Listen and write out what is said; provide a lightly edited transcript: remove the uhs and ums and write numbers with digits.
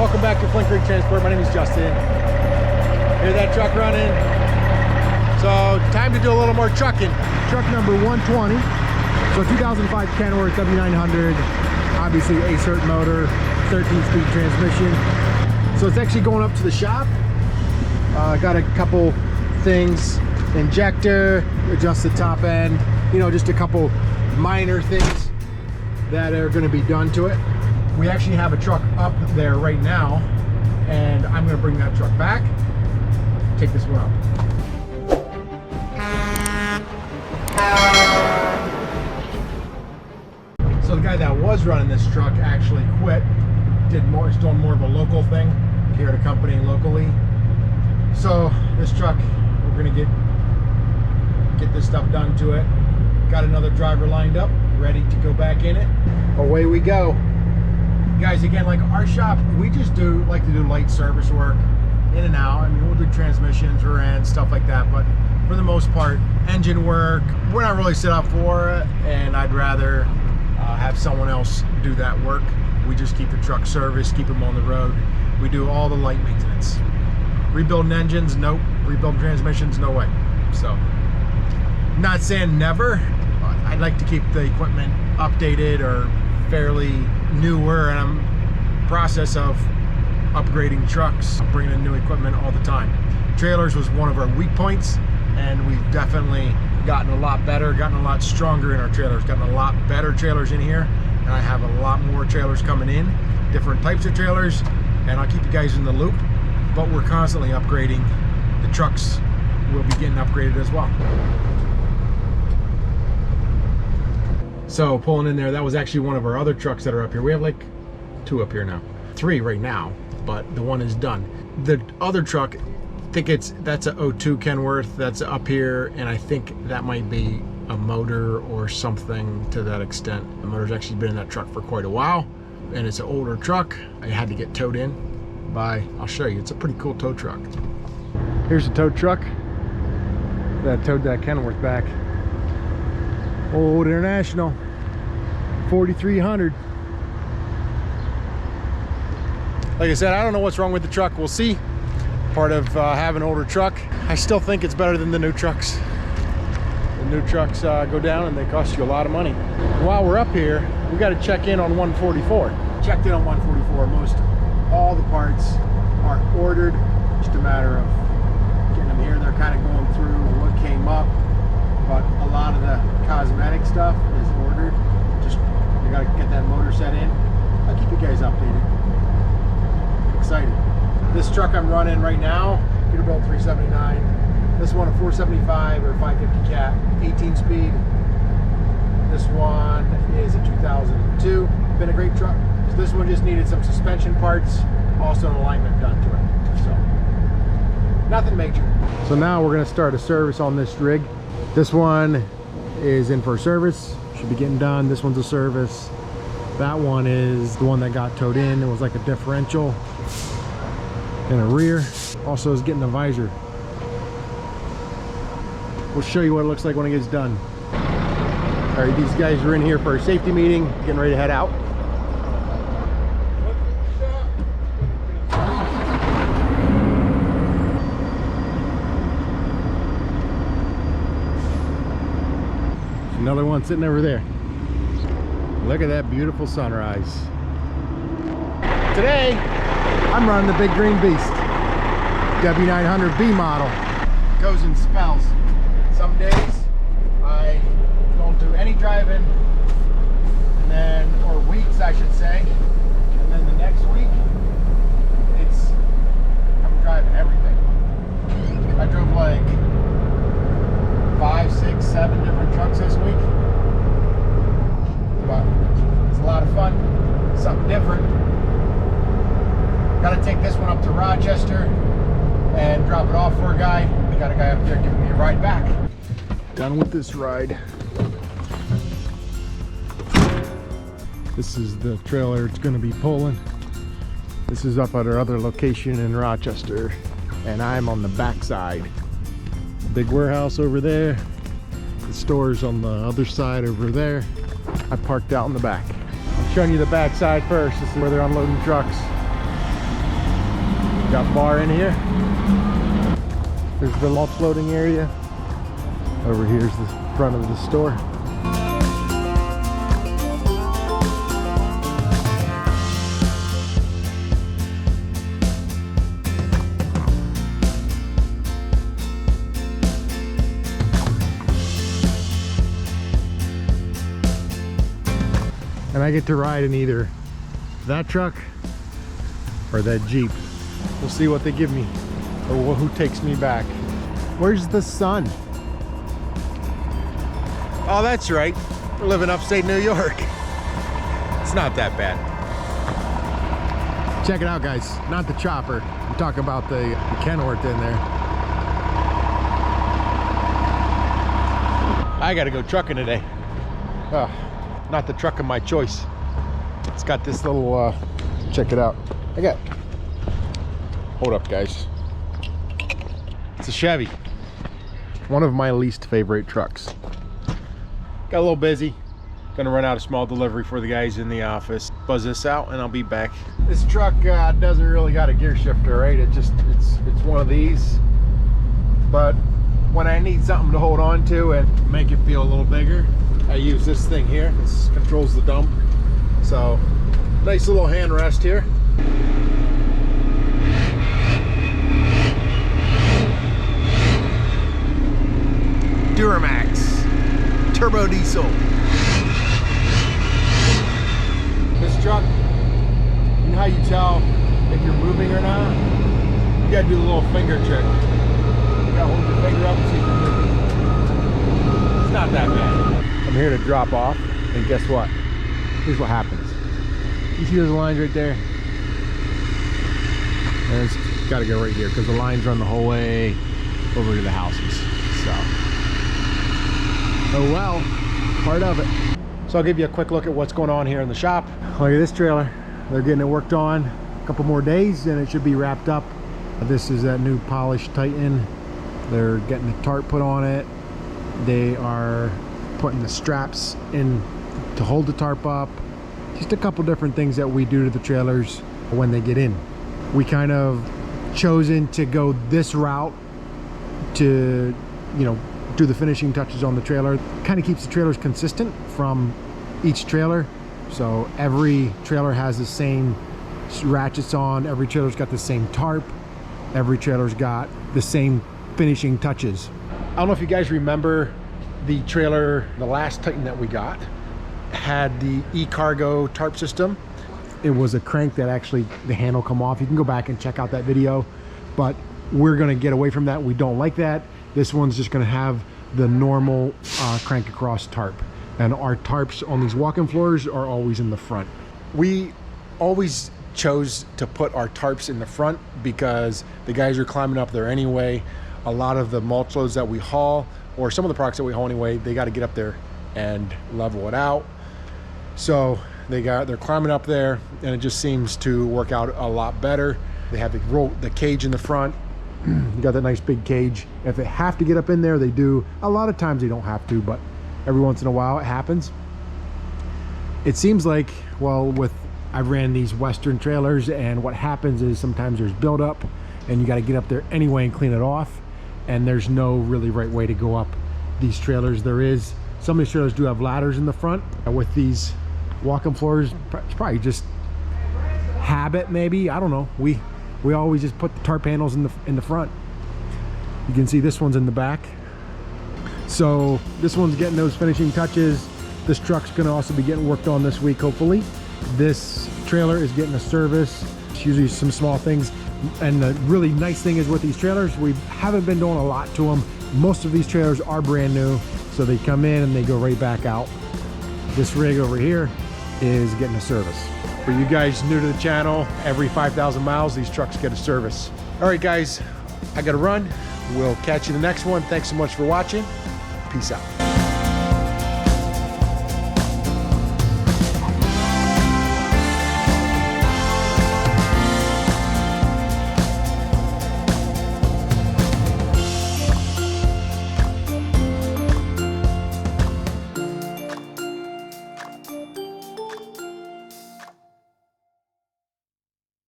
Welcome back to Flint Transport. My name is Justin. Hear that truck running? So time to do a little more trucking. Truck number 120. So 2005 Kenworth W900. Obviously A-cert motor, 13-speed transmission. So it's actually going up to the shop. Got a couple things. Injector, adjust the top end. You know, just a couple minor things that are going to be done to it. We actually have a truck up there right now, and I'm going to bring that truck back, take this one up. So the guy that was running this truck actually quit, is doing more of a local thing here at a company locally. So this truck, we're going to get this stuff done to it. Got another driver lined up, ready to go back in it. Away we go. Guys, again, like our shop, we just like to do light service work in and out. I mean, we'll do transmissions, rear ends, stuff like that, but for the most part, engine work, we're not really set up for it, and I'd rather have someone else do that work. We just keep the truck serviced, keep them on the road. We do all the light maintenance. Rebuilding engines, nope. Rebuilding transmissions, no way. So, not saying never. I'd like to keep the equipment updated or fairly newer, and I'm in the process of upgrading trucks, bringing in new equipment all the time. Trailers was one of our weak points, and we've definitely gotten a lot better, gotten a lot stronger in our trailers, gotten a lot better trailers in here, and I have a lot more trailers coming in, different types of trailers, and I'll keep you guys in the loop. But we're constantly upgrading. The trucks will be getting upgraded as well. So pulling in there, that was actually one of our other trucks that are up here. We have like 2 up here now, 3 right now, but the one is done. The other truck, I think that's a 02 Kenworth that's up here, and I think that might be a motor or something to that extent. The motor's actually been in that truck for quite a while, and it's an older truck. I had to get towed in by, I'll show you, it's a pretty cool tow truck. Here's a tow truck that towed that Kenworth back. Old International 4300. Like I said, I don't know what's wrong with the truck. We'll see. Part of having an older truck. I still think it's better than the new trucks. The new trucks go down and they cost you a lot of money. While we're up here, we got to check in on 144. Checked in on 144. Most all the parts are ordered. Just a matter of getting them here. They're kind of going through what came up, but a lot of the cosmetic stuff is ordered. Just you gotta get that motor set in. I'll keep you guys updated. Excited. This truck I'm running right now, Peterbilt 379. This one a 475 or 550 cat, 18 speed. This one is a 2002. Been a great truck. So this one just needed some suspension parts, also an alignment done to it. So nothing major. So now we're gonna start a service on this rig. This one is in for service, should be getting done. This one's a service. That one is the one that got towed in. It was like a differential and a rear. Also is getting a visor. We'll show you what it looks like when it gets done. All right, these guys are in here for a safety meeting, getting ready to head out. Another one sitting over there. Look at that beautiful sunrise. Today, I'm running the Big Green Beast. W900B model. Goes in spells. Some days, I don't do any driving, and then, or weeks I should say, and then the next week, I'm driving everything. I drove like 5, 6, 7 different trucks this week, but it's a lot of fun, something different. Got to take this one up to Rochester and drop it off for a guy. We got a guy up there giving me a ride back. Done with this ride. This is the trailer it's going to be pulling. This is up at our other location in Rochester, and I'm on the back side. Big warehouse over there. The store's on the other side over there. I parked out in the back. I'm showing you the back side first. This is where they're unloading trucks. Got bar in here. There's the mulch loading area. Over here's the front of the store. And I get to ride in either that truck or that Jeep. We'll see what they give me or who takes me back. Where's the sun? Oh, that's right. We're living upstate New York. It's not that bad. Check it out, guys. Not the chopper. I'm talking about the Kenworth in there. I gotta go trucking today. Not the truck of my choice. It's got this little, check it out. Hold up, guys. It's a Chevy. One of my least favorite trucks. Got a little busy. Gonna run out a small delivery for the guys in the office. Buzz this out and I'll be back. This truck doesn't really got a gear shifter, right? It's one of these. But when I need something to hold on to and make it feel a little bigger, I use this thing here. This controls the dump. So, nice little hand rest here. Duramax turbo diesel. This truck, you know how you tell if you're moving or not? You gotta do the little finger trick. You gotta hold your finger up and see if you're moving. It's not that bad. I'm here to drop off, and guess what? Here's what happens. You see those lines right there? And it's gotta go right here because the lines run the whole way over to the houses. So, oh well, part of it. So I'll give you a quick look at what's going on here in the shop. Look at this trailer. They're getting it worked on. A couple more days and it should be wrapped up. This is that new polished Titan. They're getting the tarp put on it. They are putting the straps in to hold the tarp up. Just a couple different things that we do to the trailers when they get in. We kind of chosen to go this route to, you know, do the finishing touches on the trailer. Kind of keeps the trailers consistent from each trailer. So every trailer has the same ratchets on, every trailer's got the same tarp, every trailer's got the same finishing touches. I don't know if you guys remember the trailer, the last Titan that we got had the e-cargo tarp system. It was a crank that actually the handle come off. You can go back and check out that video, but we're gonna get away from that. We don't like that. This one's just gonna have the normal crank across tarp. And our tarps on these walk-in floors are always in the front. We always chose to put our tarps in the front because the guys are climbing up there anyway. A lot of the mulch loads that we haul, or some of the products that we haul anyway, they got to get up there and level it out. So they're climbing up there, and it just seems to work out a lot better. They have the cage in the front. You got that nice big cage. If they have to get up in there, they do. A lot of times they don't have to, but every once in a while it happens. It seems like, well, I ran these Western trailers, and what happens is sometimes there's buildup and you got to get up there anyway and clean it off, and there's no really right way to go up these trailers. Some of these trailers do have ladders in the front. With these walk-in floors, it's probably just habit, maybe, I don't know. We always just put the tarp handles in the front. You can see this one's in the back. So this one's getting those finishing touches. This truck's gonna also be getting worked on this week, hopefully. This trailer is getting a service. It's usually some small things. And the really nice thing is with these trailers, we haven't been doing a lot to them. Most of these trailers are brand new, so they come in and they go right back out. This rig over here is getting a service. For you guys new to the channel, every 5,000 miles, these trucks get a service. All right, guys, I gotta run. We'll catch you in the next one. Thanks so much for watching. Peace out.